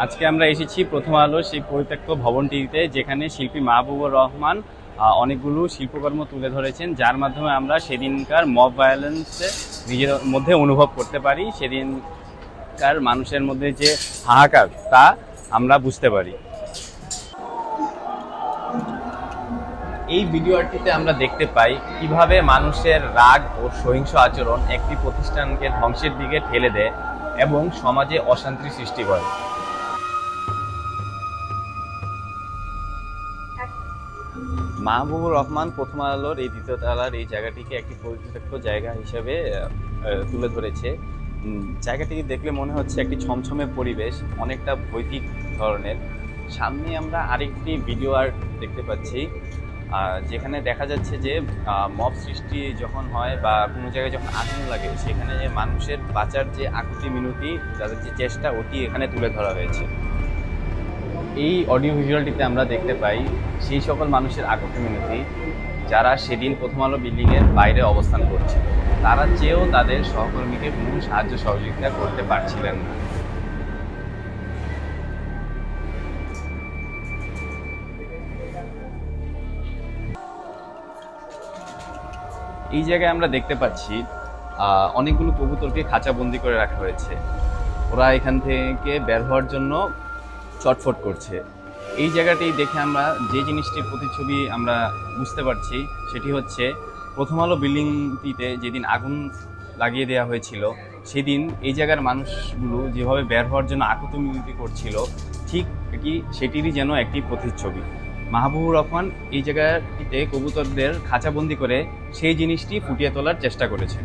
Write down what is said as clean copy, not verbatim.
আজকে আমরা এসেছি প্রথম আলো সেই পরিত্যক্ত ভবনটিতে, যেখানে শিল্পী মাহবুবুর রহমান অনেকগুলো শিল্পকর্ম তুলে ধরেছেন, যার মাধ্যমে আমরা সেদিনকার মব ভায়োলেন্স নিজের মধ্যে অনুভব করতে পারি। সেদিনকার মানুষের মধ্যে যে হাহাকার তা আমরা বুঝতে পারি। এই ভিডিওটিতে আমরা দেখতে পাই কিভাবে মানুষের রাগ ও সহিংস আচরণ একটি প্রতিষ্ঠানকে ধ্বংসের দিকে ঠেলে দেয় এবং সমাজে অশান্তি সৃষ্টি করে। মাহবুবুর রহমান প্রথম আলোর এই দ্বিতীয় তলার এই জায়গাটিকে একটি পরিত্যক্ত জায়গা হিসেবে তুলে ধরেছে। জায়গাটিকে দেখলে মনে হচ্ছে একটি ছমছমে পরিবেশ, অনেকটা ভৌতিক ধরনের। সামনে আমরা আরেকটি ভিডিও আর্ট দেখতে পাচ্ছি, যেখানে দেখা যাচ্ছে যে মব সৃষ্টি যখন হয় বা কোনো জায়গায় যখন আগুন লাগে, সেখানে যে মানুষের বাঁচার যে আকুতি মিনতি, তাদের যে চেষ্টা, ওটি এখানে তুলে ধরা হয়েছে। এই অডিও ভিজুয়ালটিতে আমরা দেখতে পাই সেই সকল মানুষের আকুতি মিনতি যারা সেদিন প্রথম আলো বিল্ডিংয়ের বাইরে অবস্থান করছিল। তারা চেয়েও তাদের সহকর্মীকে কোনো সাহায্য সহযোগিতা করতে পারছিলেন না। এই জায়গায় আমরা দেখতে পাচ্ছি অনেকগুলো কবুতরকে খাঁচাবন্দি করে রাখা হয়েছে। ওরা এখান থেকে বের হওয়ার জন্য চটফট করছে। এই জায়গাটি দেখে আমরা যে জিনিসটির প্রতিচ্ছবি আমরা বুঝতে পারছি, সেটি হচ্ছে প্রথম আলো বিল্ডিংটিতে যেদিন আগুন লাগিয়ে দেওয়া হয়েছিল, সেদিন এই জায়গার মানুষগুলো যেভাবে বের হওয়ার জন্য আকুতি মিনতি করছিল, ঠিক সেটিরই যেন একটি প্রতিচ্ছবি। মাহবুবুর রহমান এই জায়গাটিতে কবুতরদের খাঁচাবন্দি করে সেই জিনিসটি ফুটিয়ে তোলার চেষ্টা করেছেন।